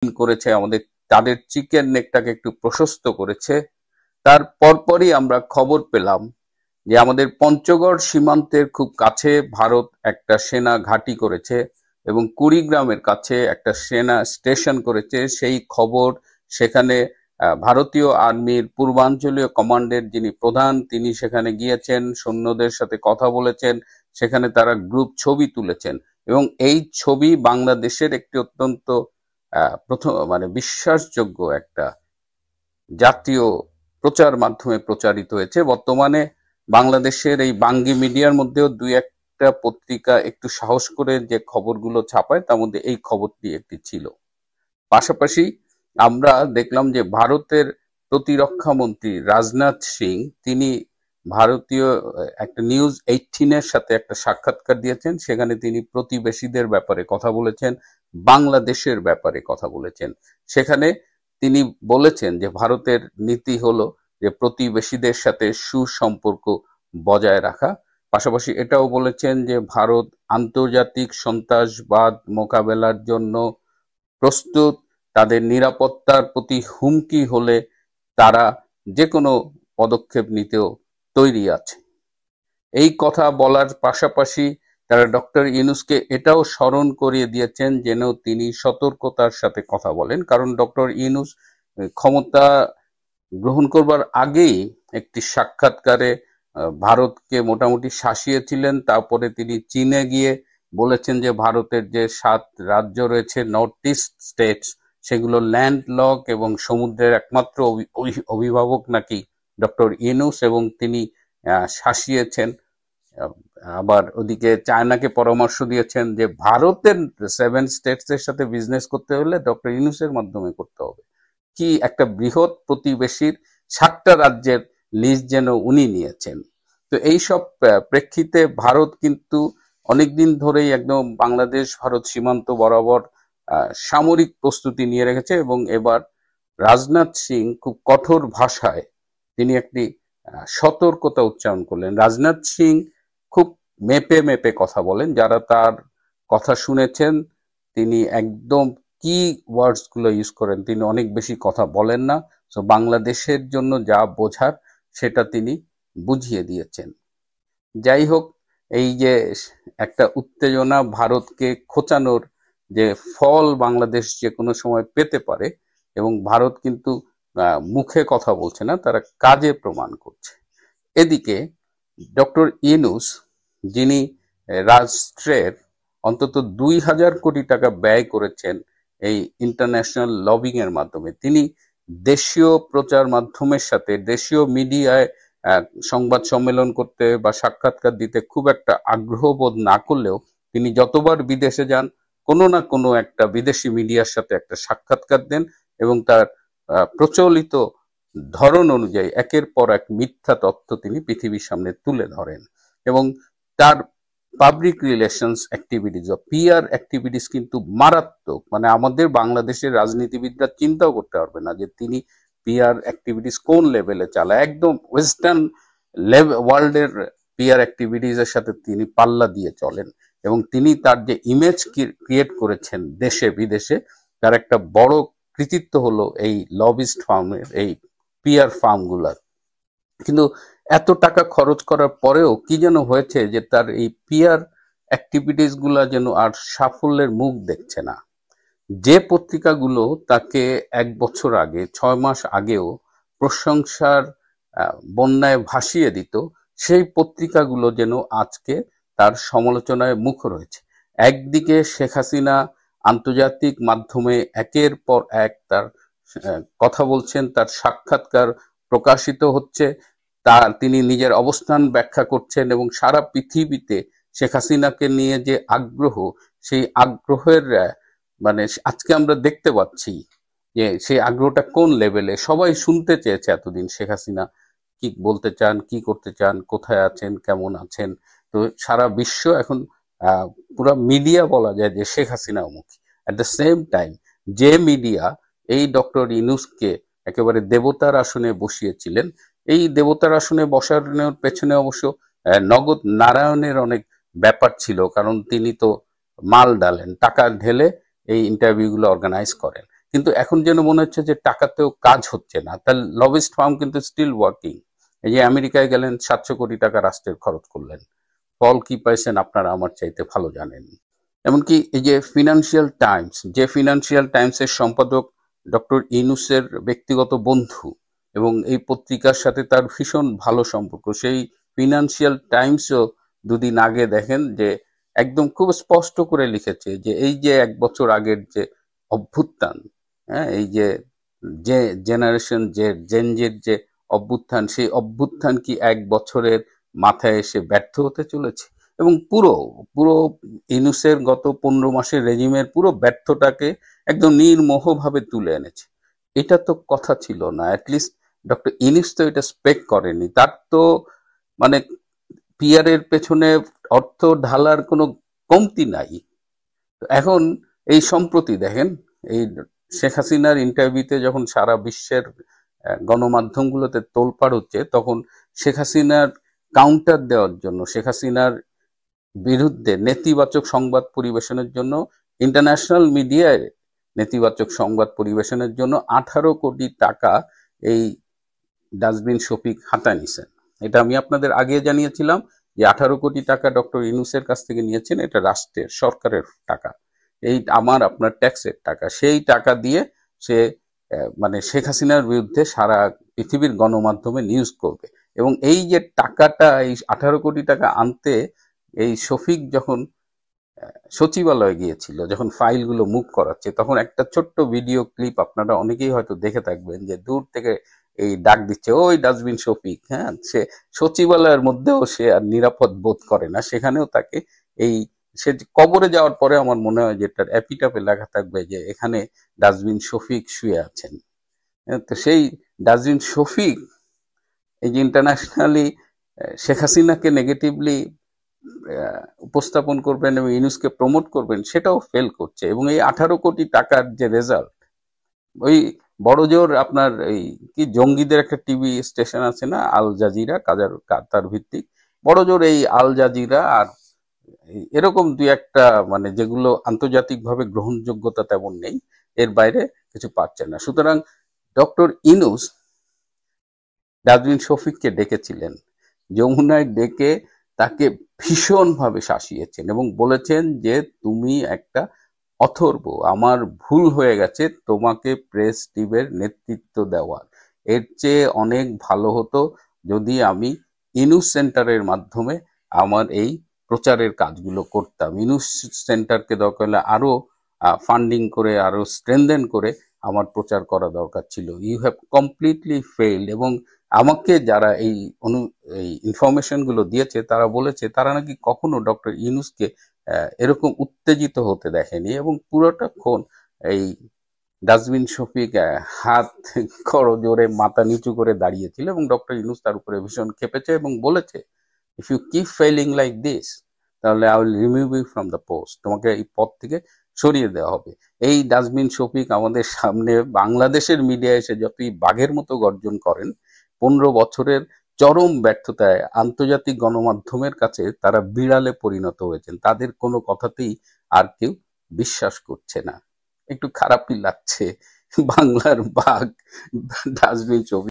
করেছে, আমাদের তাদের চিকেন নেকটাকে একটু প্রশস্ত করেছে। তার পরপরই আমরা খবর পেলাম যে আমাদের পঞ্চগড় সীমান্তের খুব কাছে ভারত একটা সেনা ঘাঁটি করেছে এবং কুড়িগ্রামের কাছে একটা সেনা স্টেশন করেছে। সেই খবর সেখানে ভারতীয় আর্মির পূর্বাঞ্চলীয় কমান্ডের যিনি প্রধান তিনি সেখানে গিয়েছেন, সৈন্যদের সাথে কথা বলেছেন, সেখানে তারা গ্রুপ ছবি তুলেছেন এবং এই ছবি বাংলাদেশের একটি অত্যন্ত প্রথম মানে বিশ্বাসযোগ্য একটা জাতীয় প্রচার মাধ্যমে প্রচারিত হয়েছে। বর্তমানে বাংলাদেশের এই বাঙ্গি মিডিয়ার মধ্যেও দুই একটা পত্রিকা একটু সাহস করে যে খবরগুলো ছাপায় তার মধ্যে এই খবরটি একটি ছিল। পাশাপাশি আমরা দেখলাম যে ভারতের প্রতিরক্ষা মন্ত্রী রাজনাথ সিং তিনি ভারতীয় একটা নিউজ 18 এর সাথে একটা সাক্ষাৎকার দিয়েছেন। সেখানে তিনি প্রতিবেশীদের ব্যাপারে কথা বলেছেন, বাংলাদেশের ব্যাপারে কথা বলেছেন। সেখানে তিনি বলেছেন যে ভারতের নীতি হলো যে প্রতিবেশীদের সাথে সুসম্পর্ক বজায় রাখা। পাশাপাশি এটাও বলেছেন যে ভারত আন্তর্জাতিক সন্ত্রাসবাদ মোকাবেলার জন্য প্রস্তুত, তাদের নিরাপত্তার প্রতি হুমকি হলে তারা যে কোনো পদক্ষেপ নিতেও তৈরি আছে। এই কথা বলার পাশাপাশি তারা ডক্টর ইউনূসকে এটাও স্মরণ করিয়ে দিয়েছেন যেন তিনি সতর্কতার সাথে কথা বলেন, কারণ ডক্টর ইউনূস ক্ষমতা গ্রহণ করবার আগেই একটি সাক্ষাৎকারে ভারতকে মোটামুটি শাসিয়েছিলেন। তারপরে তিনি চীনে গিয়ে বলেছেন যে ভারতের যে 7 রাজ্য রয়েছে নর্থ ইস্ট স্টেটস, সেগুলো ল্যান্ডলক এবং সমুদ্রের একমাত্র অভিভাবক নাকি ডক্টর ইউনূস, এবং তিনি শাসিয়েছেন। আবার ওদিকে চায়নাকে পরামর্শ দিয়েছেন যে ভারতের 7 স্টেটসের সাথে বিজনেস করতে হলে ডক্টর ইউনূসের মাধ্যমে করতে হবে। কি একটা বৃহৎ প্রতিবেশীর 7টা রাজ্যের লিস্ট যেন উনি নিয়েছেন। তো এইসব প্রেক্ষিতে ভারত কিন্তু অনেকদিন ধরেই একদম বাংলাদেশ ভারত সীমান্ত বরাবর সামরিক প্রস্তুতি নিয়ে রেখেছে এবং এবার রাজনাথ সিং খুব কঠোর ভাষায় তিনি একটি সতর্কতা উচ্চারণ করলেন। রাজনাথ সিং খুব মেপে মেপে কথা বলেন, যারা তার কথা শুনেছেন তিনি একদম কি ওয়ার্ডস গুলো ইউজ করেন, তিনি অনেক বেশি কথা বলেন না। তো বাংলাদেশের জন্য যা বোঝার সেটা তিনি বুঝিয়ে দিয়েছেন। যাই হোক, এই যে একটা উত্তেজনা, ভারতকে খোঁচানোর যে ফল বাংলাদেশ যে কোনো সময় পেতে পারে, এবং ভারত কিন্তু মুখে কথা বলছে না, তারা কাজে প্রমাণ করছে। এদিকে ডক্টর ইউনূস যিনি রাষ্ট্রের অন্তত 2000 কোটি টাকা ব্যয় করেছেন এই ইন্টারন্যাশনাল লবিং এর মাধ্যমে, তিনি দেশীয় প্রচার মাধ্যমের সাথে দেশীয় মিডিয়ায় সংবাদ সম্মেলন করতে বা সাক্ষাৎকার দিতে খুব একটা আগ্রহ বোধ না করলেও তিনি যতবার বিদেশে যান কোনো না কোনো একটা বিদেশি মিডিয়ার সাথে একটা সাক্ষাৎকার দেন এবং তার প্রচলিত ধরন অনুযায়ী একের পর এক মিথ্যা তথ্য তিনি পৃথিবীর সামনে তুলে ধরেন। এবং তার পাবলিক রিলেশনস অ্যাক্টিভিটিস বা পিআর অ্যাক্টিভিটিস কিন্তু মারাত্মক। মানে আমাদের বাংলাদেশের রাজনীতিবিদরা চিন্তাও করতে পারবে না যে তিনি পিআর অ্যাক্টিভিটিস কোন লেভেলে চালায়। একদম ওয়েস্টার্ন ওয়ার্ল্ডের পিআর অ্যাক্টিভিটিস এর সাথে তিনি পাল্লা দিয়ে চলেন এবং তিনি তার যে ইমেজ ক্রিয়েট করেছেন দেশে বিদেশে, তার একটা বড় কৃতিত্ব হলো এই লবিস্ট ফার্মের, এই পিআর ফার্মগুলার। কিন্তু এত টাকা খরচ করার পরেও কি যেন হয়েছে যে তার এই পিআর অ্যাক্টিভিটিস গুলা যেন আর সাফল্যের মুখ দেখছে না। যে পত্রিকাগুলো তাকে 1 বছর আগে 6 মাস আগেও প্রশংসার বন্যায় ভাসিয়ে দিত, সেই পত্রিকাগুলো যেন আজকে তার সমালোচনায় মুখর হয়েছে। একদিকে শেখ হাসিনা আন্তর্জাতিক মাধ্যমে একের পর এক তার কথা বলছেন, তার সাক্ষাৎকার প্রকাশিত হচ্ছে, তিনি নিজের অবস্থান ব্যাখ্যা করছেন এবং সারা পৃথিবীতে শেখ হাসিনাকে নিয়ে যে আগ্রহ, সেই আগ্রহের মানে আজকে আমরা দেখতে পাচ্ছি যে সেই আগ্রহটা কোন লেভেলে। সবাই শুনতে চেয়েছে এতদিন শেখ হাসিনা কি বলতে চান, কি করতে চান, কোথায় আছেন, কেমন আছেন। তো সারা বিশ্ব এখন পুরো মিডিয়া বলা যায় যে শেখ হাসিনা মুখী। অ্যাট দ্য সেম টাইম যে মিডিয়া এই ডক্টর ইউনূসকে একেবারে দেবতার আসনে বসিয়েছিলেন, এই দেবতার আসনে বসানোর পেছনে অবশ্য নগদ নারায়ণের অনেক ব্যাপার ছিল, কারণ তিনি তো মাল ডালেন, টাকা ঢেলে এই ইন্টারভিউগুলো অর্গানাইজ করেন। কিন্তু এখন যেন মনে হচ্ছে যে টাকাতেও কাজ হচ্ছে না। তার লবিস্ট ফার্ম কিন্তু স্টিল ওয়ার্কিং। এই যে আমেরিকায় গেলেন, 700 কোটি টাকা রাষ্ট্রের খরচ করলেন, ফল কি পাইছেন আপনারা আমার চাইতে ভালো জানেন। এমনকি এই যে ফিনান্সিয়াল টাইমস, যে ফিনান্সিয়াল টাইমসের সম্পাদক ডক্টর ইউনূসের ব্যক্তিগত বন্ধু এবং এই পত্রিকার সাথে তার ভীষণ ভালো সম্পর্ক, সেই ফিনান্সিয়াল টাইমসও দুদিন আগে দেখেন যে একদম খুব স্পষ্ট করে লিখেছে যে এই যে 1 বছর আগের যে অভ্যুত্থান, হ্যাঁ, এই যে যে জেনারেশন জেনজির যে অভ্যুত্থান, সেই অভ্যুত্থান কি 1 বছরের মাথায় এসে ব্যর্থ হতে চলেছে। এবং পুরো পুরো ইউনূসের গত 15 মাসের রেজিমের পুরো ব্যর্থটাকে একদম নির্মোহভাবে তুলে এনেছে। এটা তো কথা ছিল না, অ্যাটলিস্ট ডক্টর ইউনূস তো এটা স্পেক করেনি। তার তো মানে পিয়ারের পেছনে অর্থ ঢালার কোনো কমতি নাই। তো এখন এই সম্প্রতি দেখেন, এই শেখ হাসিনার ইন্টারভিউতে যখন সারা বিশ্বের গণমাধ্যমগুলোতে তোলপাড় হচ্ছে, তখন শেখ হাসিনার কাউন্টার দেওয়ার জন্য, শেখ হাসিনার বিরুদ্ধে নেতিবাচক সংবাদ পরিবেশনের জন্য, ইন্টারন্যাশনাল মিডিয়ায় নেতিবাচক সংবাদ পরিবেশনের জন্য 18 কোটি টাকা এই ডাস্টবিন শফিক হাতায় নিছেন। এটা আমি আপনাদের আগে জানিয়েছিলাম যে 18 কোটি টাকা ডক্টর ইউনূসের কাছ থেকে নিয়েছেন, এটা রাষ্ট্রের সরকারের টাকা, এই আমার আপনার ট্যাক্সের টাকা। সেই টাকা দিয়ে সে মানে শেখ হাসিনার বিরুদ্ধে সারা পৃথিবীর গণমাধ্যমে নিউজ করবে। এবং এই যে টাকাটা, এই 18 কোটি টাকা আনতে এই শফিক যখন সচিবালয়ে গিয়েছিল, যখন ফাইলগুলো মুভ করাচ্ছে, তখন একটা ছোট্ট ভিডিও ক্লিপ আপনারা অনেকেই হয়তো দেখে থাকবেন যে দূর থেকে এই ডাক দিচ্ছে, ওই ডাস্টবিন শফিক। হ্যাঁ, সে সচিবালয়ের মধ্যেও সে আর নিরাপদ বোধ করে না, সেখানেও তাকে এই সে কবরে যাওয়ার পরে আমার মনে হয় যে এটার এপিটাপে লেখা থাকবে যে এখানে ডাস্টবিন শফিক শুয়ে আছেন। তো সেই ডাস্টবিন শফিক এই যে ইন্টারন্যাশনালি শেখ হাসিনাকে নেগেটিভলি উপস্থাপন করবেন এবং ইউনূসকে প্রমোট করবেন, সেটাও ফেল করছে। এবং এই 18 কোটি টাকার যে রেজাল্ট, ওই বড়জোর আপনার এই কি জঙ্গিদের একটা টিভি স্টেশন আছে না, আল জাজিরা, কাতার ভিত্তিক, বড়জোর এই আল জাজিরা আর এরকম দুই একটা মানে যেগুলো আন্তর্জাতিকভাবে গ্রহণযোগ্যতা তেমন নেই, এর বাইরে কিছু পাচ্ছে না। সুতরাং ডক্টর ইউনূস ডাস্টবিন শফিককে ডেকেছিলেন, যমুনায় ডেকে তাকে ভীষণভাবে শাসিয়েছেন এবং বলেছেন যে তুমি একটা অথর্ব, আমার ভুল হয়ে গেছে তোমাকে প্রেস টিমের নেতৃত্ব দেওয়ার। এর চেয়ে অনেক ভালো হতো যদি আমি ইউনূস সেন্টারের মাধ্যমে আমার এই প্রচারের কাজগুলো করতাম। ইউনূস সেন্টারকে দরকার হলে আরো ফান্ডিং করে, আরো স্ট্রেনদেন করে আমার প্রচার করা দরকার ছিল। You have completely failed. এবং আমাকে যারা এই ইনফরমেশন গুলো দিয়েছে তারা বলেছে তারা নাকি কখনো ডক্টর ইউনূসকে এরকম উত্তেজিত হতে দেখেনি। এবং পুরোটাক্ষণ এই ডাস্টবিন শফিক হাত করজোড়ে মাথা নিচু করে দাঁড়িয়েছিল এবং ডক্টর ইউনূস তার উপরে ভীষণ ক্ষেপেছে এবং বলেছে, if you keep failing like this, তাহলে I will remove you from the post, তোমাকে এই পদ থেকে সরিয়ে দেওয়া হবে। এই ডাস্টবিন শফিক আমাদের সামনে বাংলাদেশের মিডিয়া এসে যতই বাঘের মতো গর্জন করেন, 15 বছরের চরম ব্যর্থতায় আন্তর্জাতিক গণমাধ্যমের কাছে তারা বিড়ালে পরিণত হয়েছেন। তাদের কোনো কথাতেই আর কেউ বিশ্বাস করছে না। একটু খারাপই লাগছে, বাংলার বাঘ ডাস্টবিন শফিক।